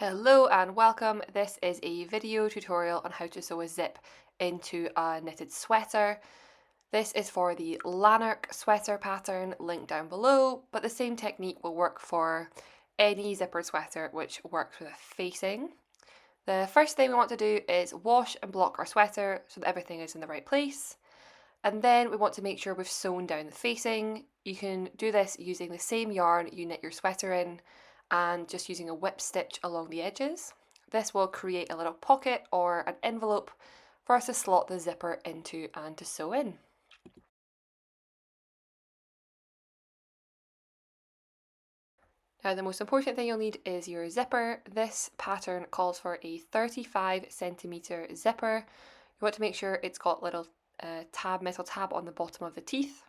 Hello and welcome. This is a video tutorial on how to sew a zip into a knitted sweater. This is for the Lanark Sweater pattern linked down below, but the same technique will work for any zippered sweater which works with a facing. The first thing we want to do is wash and block our sweater so that everything is in the right place. And then we want to make sure we've sewn down the facing. You can do this using the same yarn you knit your sweater in and just using a whip stitch along the edges. This will create a little pocket or an envelope for us to slot the zipper into and to sew in. Now the most important thing you'll need is your zipper. This pattern calls for a 35cm zipper. You want to make sure it's got little metal tab on the bottom of the teeth.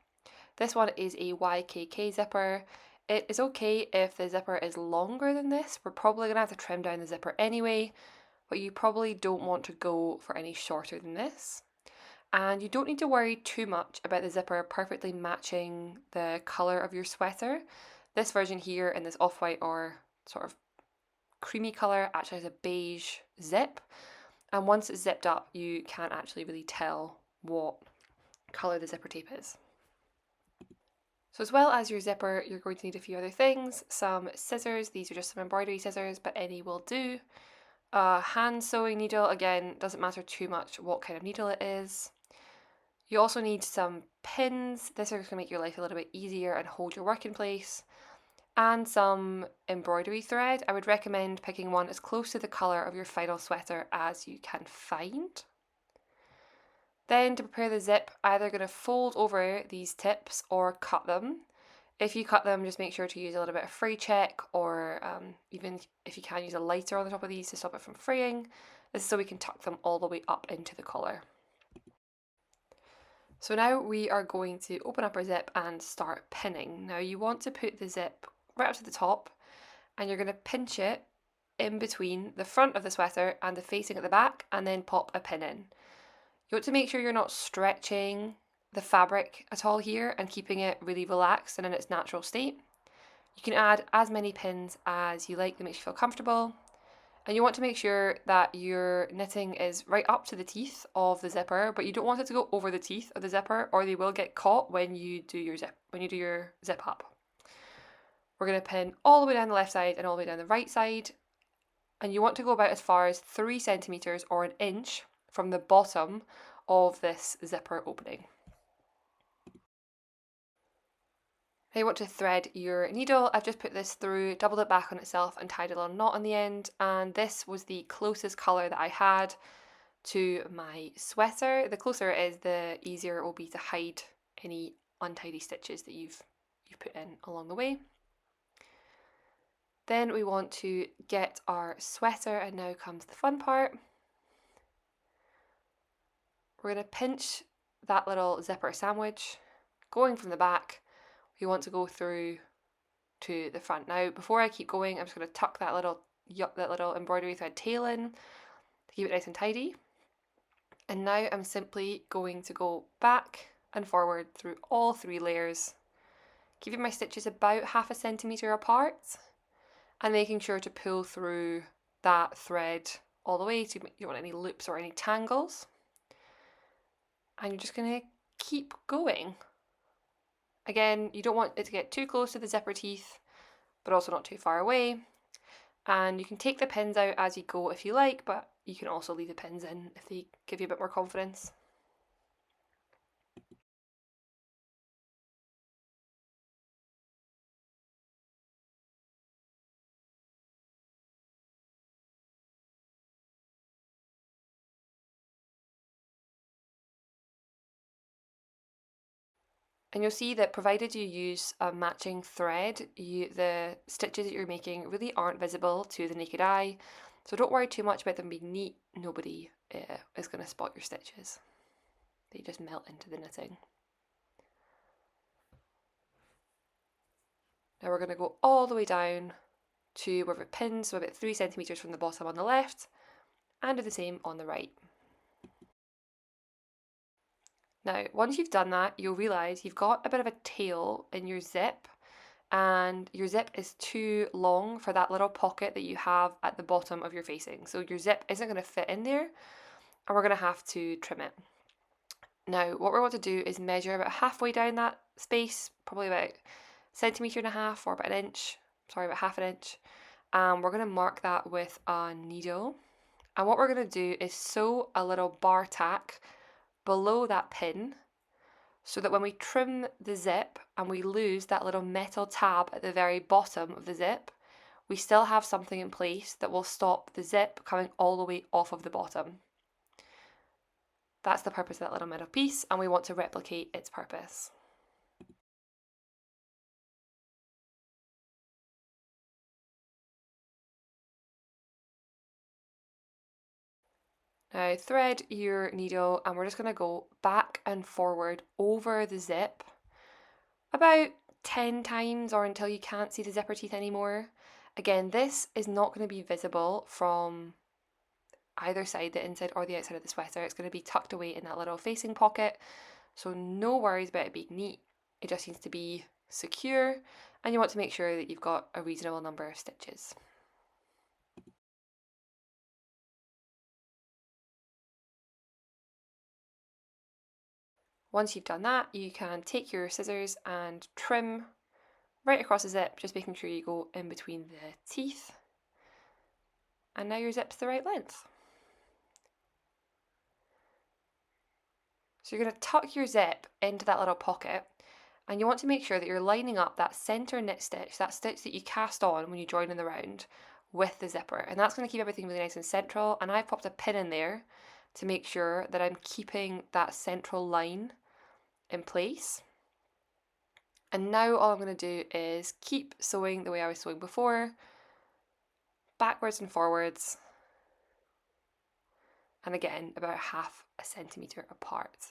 This one is a YKK zipper. It is okay if the zipper is longer than this. We're probably going to have to trim down the zipper anyway, but you probably don't want to go for any shorter than this. And you don't need to worry too much about the zipper perfectly matching the colour of your sweater. This version here in this off-white or sort of creamy colour actually has a beige zip. And once it's zipped up, you can't actually really tell what colour the zipper tape is. So as well as your zipper, you're going to need a few other things. Some scissors, these are just some embroidery scissors, but any will do. A hand sewing needle, again, doesn't matter too much what kind of needle it is. You also need some pins. This is going to make your life a little bit easier and hold your work in place. And some embroidery thread. I would recommend picking one as close to the colour of your final sweater as you can find. Then to prepare the zip, either going to fold over these tips or cut them. If you cut them, just make sure to use a little bit of fray check, or even if you can, use a lighter on the top of these to stop it from fraying. This is so we can tuck them all the way up into the collar. So now we are going to open up our zip and start pinning. Now you want to put the zip right up to the top, and you're going to pinch it in between the front of the sweater and the facing at the back, and then pop a pin in. You want to make sure you're not stretching the fabric at all here and keeping it really relaxed and in its natural state. You can add as many pins as you like that makes you feel comfortable. And you want to make sure that your knitting is right up to the teeth of the zipper, but you don't want it to go over the teeth of the zipper, or they will get caught when you do your zip up. We're going to pin all the way down the left side and all the way down the right side. And you want to go about as far as 3 centimeters or an inch from the bottom of this zipper opening. Now you want to thread your needle. I've just put this through, doubled it back on itself and tied a little knot on the end, and this was the closest colour that I had to my sweater. The closer it is, the easier it will be to hide any untidy stitches that you've put in along the way. Then we want to get our sweater, and now comes the fun part. We're going to pinch that little zipper sandwich, going from the back. We want to go through to the front. Now, before I keep going, I'm just going to tuck that little embroidery thread tail in to keep it nice and tidy. And now I'm simply going to go back and forward through all 3 layers, keeping my stitches about 0.5 centimetre apart, and making sure to pull through that thread all the way, so you don't want any loops or any tangles. And you're just going to keep going. Again, you don't want it to get too close to the zipper teeth, but also not too far away. And you can take the pins out as you go if you like, but you can also leave the pins in if they give you a bit more confidence. And you'll see that provided you use a matching thread, the stitches that you're making really aren't visible to the naked eye. So don't worry too much about them being neat. Nobody is going to spot your stitches. They just melt into the knitting. Now we're going to go all the way down to where it pins, so about 3 centimeters from the bottom on the left, and do the same on the right. Now, once you've done that, you'll realise you've got a bit of a tail in your zip, and your zip is too long for that little pocket that you have at the bottom of your facing. So your zip isn't going to fit in there, and we're going to have to trim it. Now, what we're going to do is measure about halfway down that space, probably about 1.5 centimeters or about about half an inch. And we're going to mark that with a needle. And what we're going to do is sew a little bar tack below that pin, so that when we trim the zip and we lose that little metal tab at the very bottom of the zip, we still have something in place that will stop the zip coming all the way off of the bottom. That's the purpose of that little metal piece, and we want to replicate its purpose. Now thread your needle, and we're just going to go back and forward over the zip about 10 times, or until you can't see the zipper teeth anymore. Again, this is not going to be visible from either side, the inside or the outside of the sweater. It's going to be tucked away in that little facing pocket, so no worries about it being neat. It just needs to be secure, and you want to make sure that you've got a reasonable number of stitches. Once you've done that, you can take your scissors and trim right across the zip, just making sure you go in between the teeth. And now your zip's the right length. So you're going to tuck your zip into that little pocket, and you want to make sure that you're lining up that center knit stitch, that stitch that you cast on when you join in the round, with the zipper. And that's going to keep everything really nice and central. And I've popped a pin in there to make sure that I'm keeping that central line in place. And now all I'm going to do is keep sewing the way I was sewing before, backwards and forwards, and again about 0.5 centimeter apart.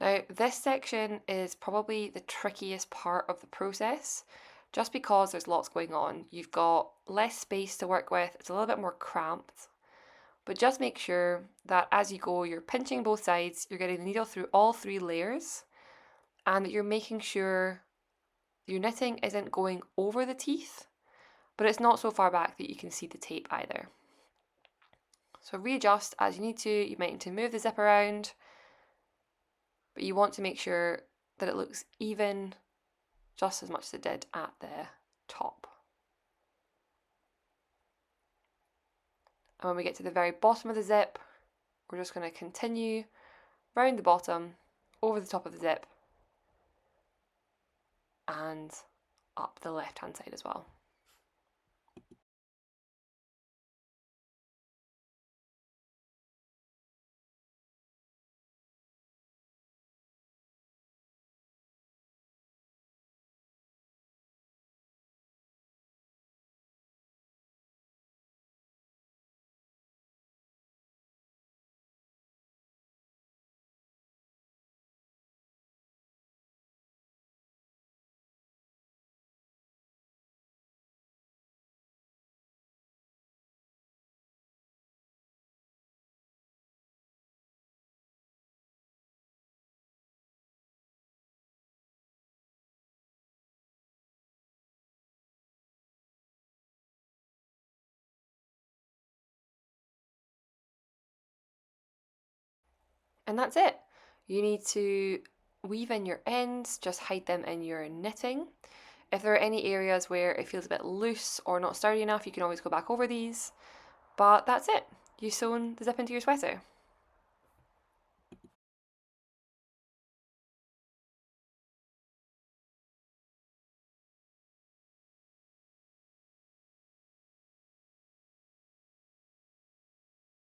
Now this section is probably the trickiest part of the process, just because there's lots going on. You've got less space to work with, it's a little bit more cramped, but just make sure that as you go you're pinching both sides, you're getting the needle through all 3 layers, and that you're making sure your knitting isn't going over the teeth, but it's not so far back that you can see the tape either. So readjust as you need to. You might need to move the zip around, but you want to make sure that it looks even just as much as it did at the top. And when we get to the very bottom of the zip, we're just going to continue round the bottom, over the top of the zip, and up the left hand side as well. And that's it. You need to weave in your ends, just hide them in your knitting. If there are any areas where it feels a bit loose or not sturdy enough, you can always go back over these. But that's it. You've sewn the zip into your sweater.